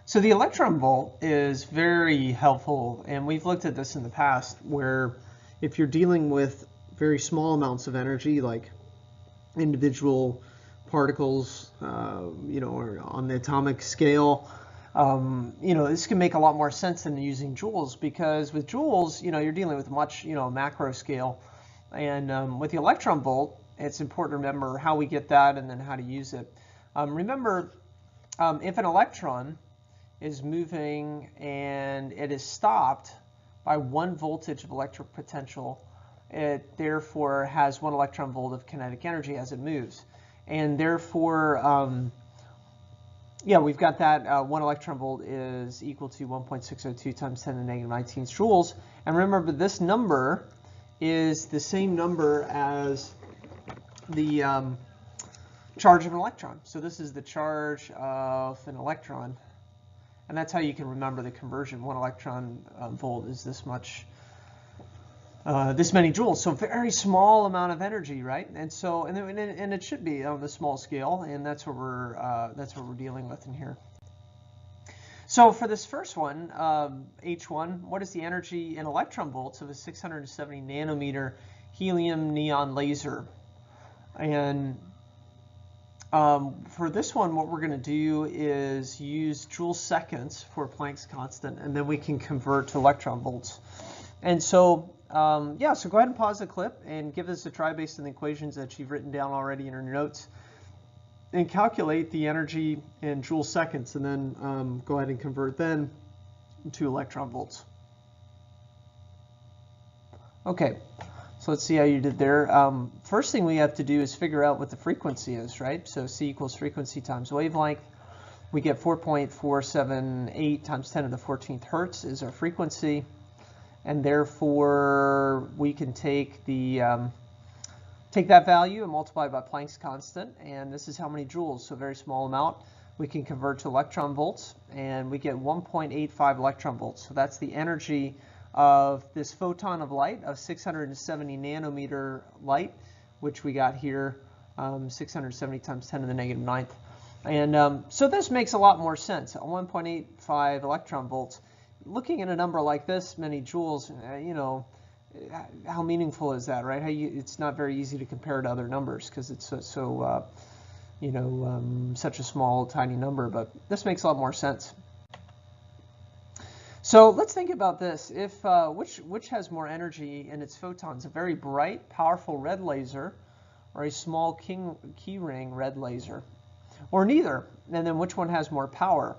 So the electron volt is very helpful, and we've looked at this in the past, where if you're dealing with very small amounts of energy, like individual particles, or on the atomic scale, this can make a lot more sense than using joules, because with joules, you're dealing with much, macro scale, and with the electron volt, it's important to remember how we get that and then how to use it. Remember, if an electron is moving and it is stopped by 1 voltage of electric potential, it therefore has 1 electron volt of kinetic energy as it moves. And therefore, we've got that 1 electron volt is equal to 1.602 times 10 to the negative 19 joules. And remember, this number is the same number as the charge of an electron. So this is the charge of an electron. And that's how you can remember the conversion. 1 electron volt is this much, this many joules. So very small amount of energy, right? And so, and it should be on the small scale, and that's what we're dealing with in here. So for this first one, H1, what is the energy in electron volts of a 670 nanometer helium neon laser? And for this one, what we're going to do is use joule seconds for Planck's constant, and then we can convert to electron volts. And so, so go ahead and pause the clip and give this a try based on the equations that you've written down already in your notes, and calculate the energy in joule seconds, and then go ahead and convert then to electron volts. Okay. So let's see how you did there. First thing we have to do is figure out what the frequency is, right? So C equals frequency times wavelength. We get 4.478 times 10 to the 14th hertz is our frequency. And therefore, we can take that value and multiply by Planck's constant. And this is how many joules, so a very small amount. We can convert to electron volts, and we get 1.85 electron volts. So that's the energy of this photon of light of 670 nanometer light, which we got here, 670 times 10 to the negative 9th. And so this makes a lot more sense. 1.85 electron volts. Looking at a number like this, many joules, how meaningful is that, right? It's not very easy to compare to other numbers because it's such a small, tiny number, but this makes a lot more sense. So let's think about this. If which has more energy in its photons, a very bright, powerful red laser, or a small key ring red laser, or neither? And then which one has more power?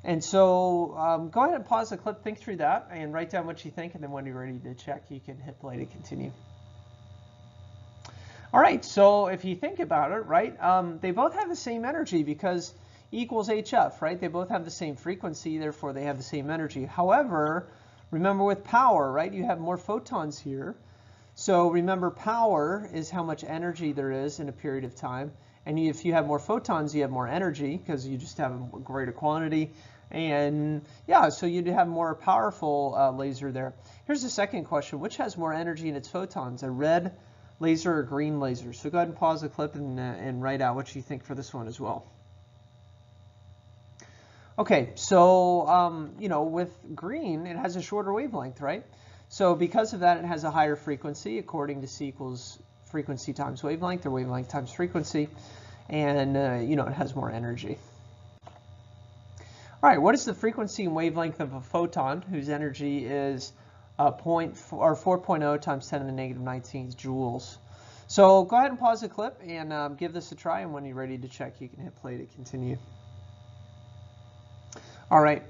And so go ahead and pause the clip, think through that, and write down what you think. And then when you're ready to check, you can hit play to continue. All right. So if you think about it, right, they both have the same energy because E equals HF, right? They both have the same frequency, therefore they have the same energy. However, remember with power, right, you have more photons here. So remember, power is how much energy there is in a period of time. And if you have more photons, you have more energy because you just have a greater quantity. And yeah, so you'd have more powerful laser there. Here's the second question. Which has more energy in its photons, a red laser or a green laser? So go ahead and pause the clip and write out what you think for this one as well. Okay, so with green, it has a shorter wavelength, right? So because of that, it has a higher frequency according to C equals frequency times wavelength, or wavelength times frequency, and it has more energy. All right, what is the frequency and wavelength of a photon whose energy is 4.0 times 10 to the negative 19 joules? So go ahead and pause the clip and give this a try, and when you're ready to check, you can hit play to continue. All right,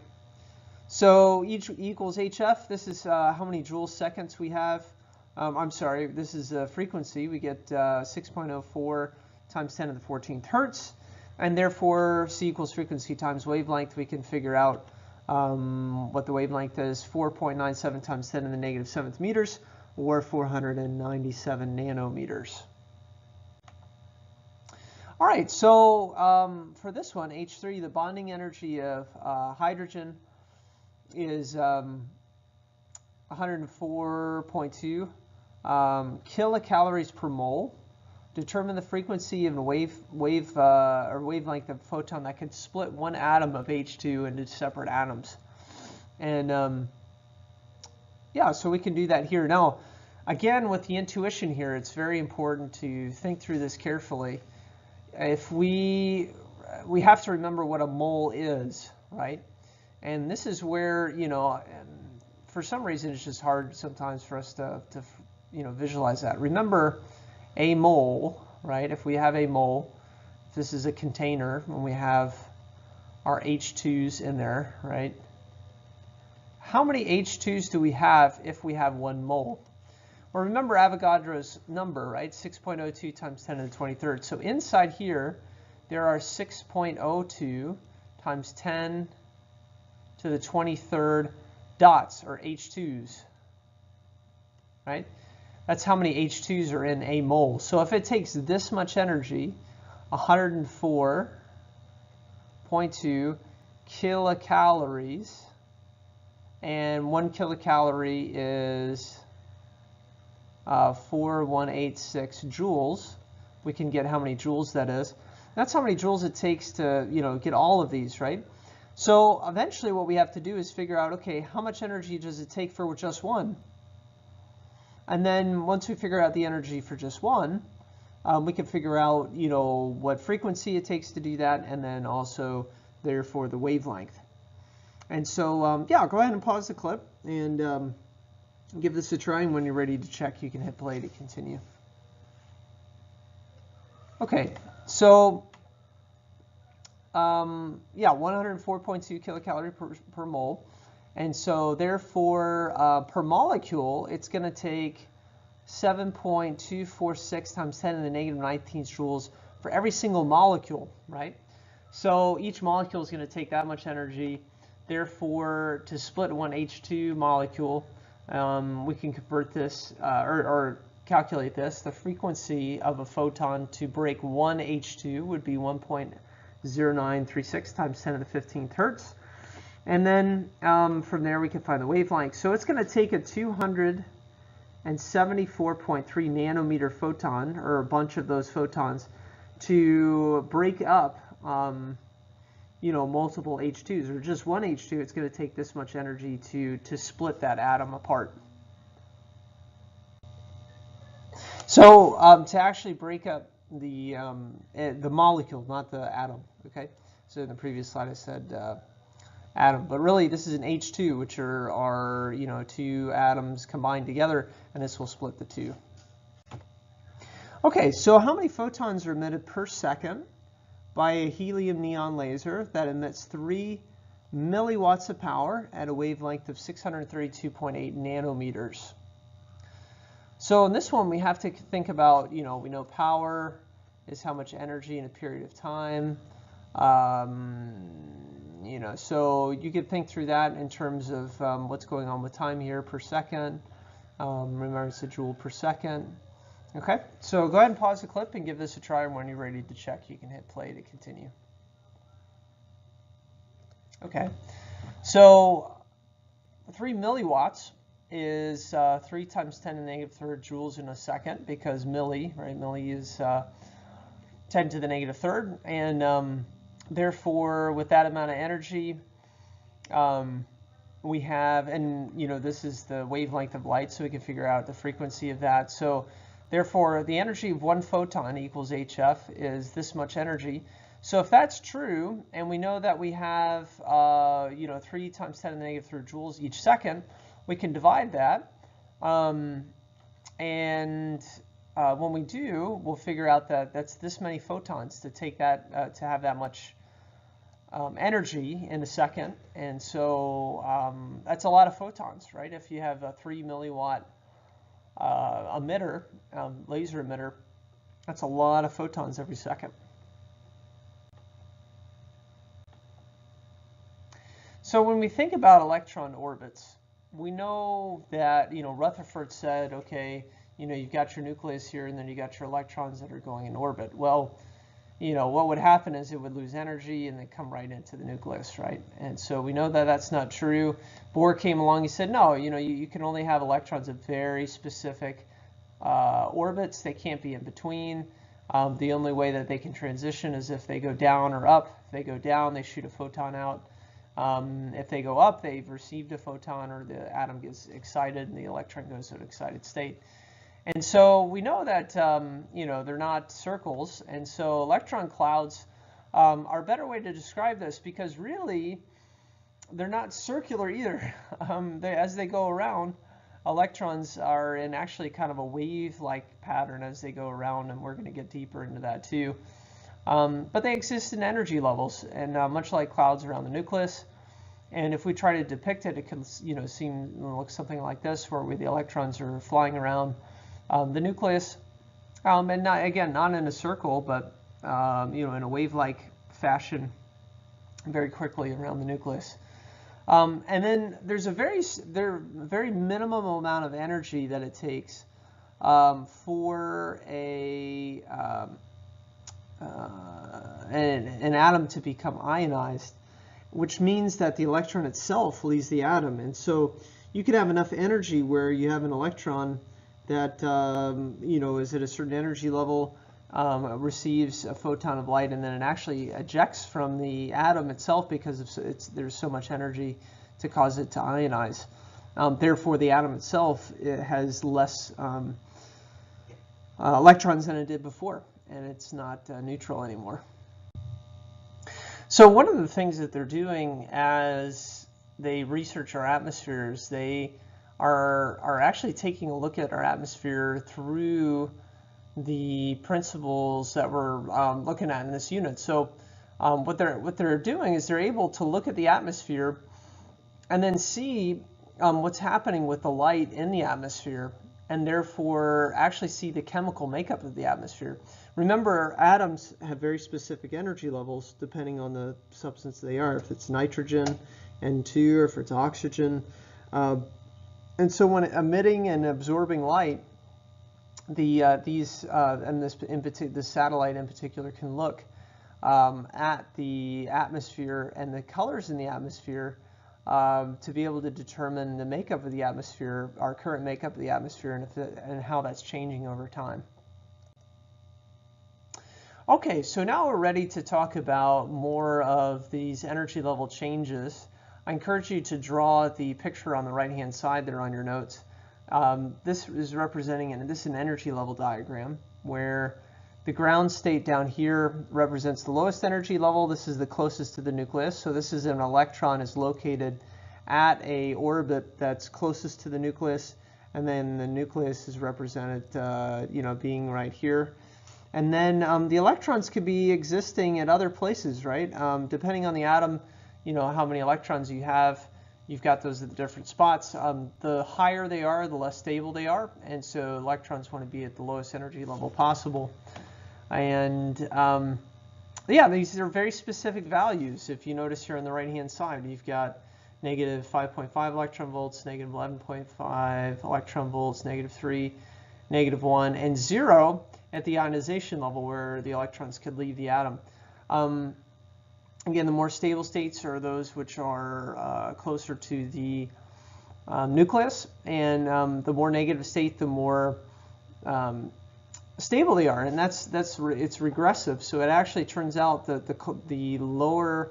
so E equals HF. This is how many joule seconds we have. I'm sorry, this is frequency. We get 6.04 times 10 to the 14th hertz. And therefore, C equals frequency times wavelength. We can figure out what the wavelength is, 4.97 times 10 to the negative 7th meters, or 497 nanometers. All right, so for this one, H3, the bonding energy of hydrogen is 104.2 kilocalories per mole. determine the frequency of a or wavelength of a photon that could split one atom of H2 into separate atoms. And yeah, so we can do that here. Now, again, with the intuition here, it's very important to think through this carefully. If we have to remember what a mole is, right? And this is where, you know, for some reason it's just hard sometimes for us to you know, visualize that. Remember a mole, right? If we have a mole, if this is a container, when we have our H2s in there, right? How many H2s do we have if we have 1 mole? Well, remember Avogadro's number, right? 6.02 times 10 to the 23rd. So inside here, there are 6.02 times 10 to the 23rd dots, or H2s, right? That's how many H2s are in a mole. So if it takes this much energy, 104.2 kilocalories, and 1 kilocalorie is 4186 joules. We can get how many joules that is. That's how many joules it takes to, you know, get all of these, right? So eventually what we have to do is figure out, okay, how much energy does it take for just one? And then once we figure out the energy for just one, we can figure out, you know, what frequency it takes to do that, and then also therefore the wavelength. And so, yeah, go ahead and pause the clip and give this a try, and when you're ready to check, you can hit play to continue. Okay, so yeah, 104.2 kilocalorie per mole. And so therefore, per molecule, it's going to take 7.246 times 10 to the negative 19 joules for every single molecule, right? So each molecule is going to take that much energy. Therefore, to split one H2 molecule, we can convert this or calculate this. The frequency of a photon to break one H2 would be 1.0936 times 10 to the 15th hertz. And then from there we can find the wavelength. So it's going to take a 274.3 nanometer photon, or a bunch of those photons, to break up you know, multiple H2s, or just one H2. It's going to take this much energy to split that atom apart. So to actually break up the molecule, not the atom, okay? So in the previous slide I said atom, but really this is an H2, which are you know, 2 atoms combined together, and this will split the 2. Okay, so how many photons are emitted per second by a helium neon laser that emits 3 milliwatts of power at a wavelength of 632.8 nanometers? So in this one we have to think about, you know, we know power is how much energy in a period of time. You know, so you could think through that in terms of what's going on with time here per second. Remember, it's a joule per second. Okay, so go ahead and pause the clip and give this a try, and when you're ready to check, you can hit play to continue. Okay, so 3 milliwatts is 3 times 10 to the negative 3rd joules in a second, because milli, right, milli is 10 to the negative 3rd, and therefore with that amount of energy, we have, and you know, this is the wavelength of light, so we can figure out the frequency of that. So therefore, the energy of one photon equals HF is this much energy. So if that's true, and we know that we have, you know, 3 times 10 to the negative 3 joules each second, we can divide that. And when we do, we'll figure out that that's this many photons to take that, to have that much energy in a second. And so that's a lot of photons, right? If you have a 3 milliwatt emitter, laser emitter, that's a lot of photons every second. So when we think about electron orbits, we know that, you know, Rutherford said, okay, you know, you've got your nucleus here, and then you got your electrons that are going in orbit. Well, you know, what would happen is it would lose energy and then come right into the nucleus, right? And so we know that that's not true. Bohr came along, he said, no, you know, you can only have electrons at very specific orbits. They can't be in between. The only way that they can transition is if they go down or up. If they go down, they shoot a photon out. If they go up, they've received a photon, or the atom gets excited and the electron goes to an excited state. And so we know that they're not circles, and so electron clouds are a better way to describe this, because really they're not circular either. As they go around, electrons are in actually kind of a wave-like pattern as they go around, and we're going to get deeper into that too. But they exist in energy levels, and much like clouds around the nucleus. And if we try to depict it, it can look something like this, where the electrons are flying around the nucleus, and not in a circle, but in a wave-like fashion, very quickly around the nucleus. And then there's a very minimum amount of energy that it takes for an atom to become ionized, which means that the electron itself leaves the atom. And so you could have enough energy where you have an electron that is at a certain energy level, receives a photon of light, and then it actually ejects from the atom itself because there's so much energy to cause it to ionize. Therefore, the atom itself, it has less electrons than it did before, and it's not neutral anymore. So one of the things that they're doing as they research our atmospheres, they are actually taking a look at our atmosphere through the principles that we're looking at in this unit. So what they're doing is they're able to look at the atmosphere and then see what's happening with the light in the atmosphere, and therefore actually see the chemical makeup of the atmosphere. Remember, atoms have very specific energy levels depending on the substance they are. If it's nitrogen, N2, or if it's oxygen. And so when emitting and absorbing light, this satellite in particular can look at the atmosphere and the colors in the atmosphere to be able to determine the makeup of the atmosphere, our current makeup of the atmosphere, and how that's changing over time. Okay, so now we're ready to talk about more of these energy level changes. I encourage you to draw the picture on the right-hand side there on your notes. This is representing this is an energy level diagram where the ground state down here represents the lowest energy level. This is the closest to the nucleus. So this is an electron is located at a orbit that's closest to the nucleus, and then the nucleus is represented, being right here. And then the electrons could be existing at other places, right? Depending on the atom, how many electrons you have. You've got those at the different spots. The higher they are, the less stable they are, and so electrons want to be at the lowest energy level possible. And yeah, these are very specific values. If you notice here on the right-hand side, you've got negative 5.5 electron volts, negative 11.5 electron volts, -3, -1, and 0 at the ionization level where the electrons could leave the atom. Again, the more stable states are those which are closer to the nucleus, and the more negative state, the more stable they are, and it's regressive. So it actually turns out that the lower,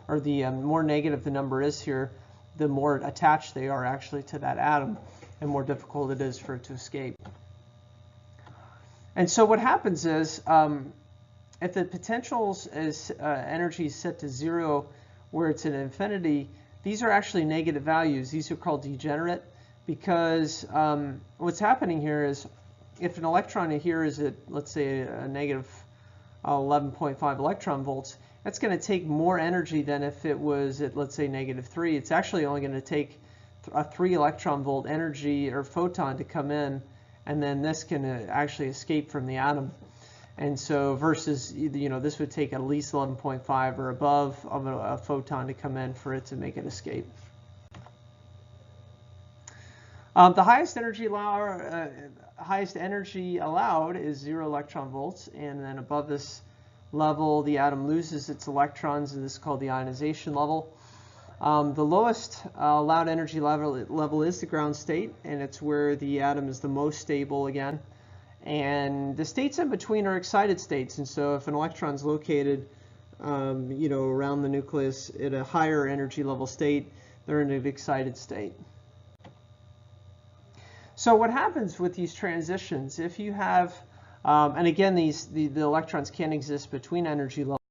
or the more negative the number is here, the more attached they are actually to that atom, and more difficult it is for it to escape. And so what happens is, if the potentials as energy is set to 0, where it's at infinity, these are actually negative values. These are called degenerate, because what's happening here is, if an electron here is at, let's say, a negative 11.5 electron volts, that's going to take more energy than if it was at, let's say, -3. It's actually only going to take a 3 electron volt energy or photon to come in, and then this can actually escape from the atom. And so versus, this would take at least 11.5 or above of a photon to come in for it to make it escape. The highest energy allowed is 0 electron volts, and then above this level, the atom loses its electrons, and this is called the ionization level. The lowest allowed energy level is the ground state, and it's where the atom is the most stable again. And the states in between are excited states. And so if an electron is located around the nucleus at a higher energy level state, they're in an excited state. So what happens with these transitions, if you have, and again, the electrons can exist between energy levels.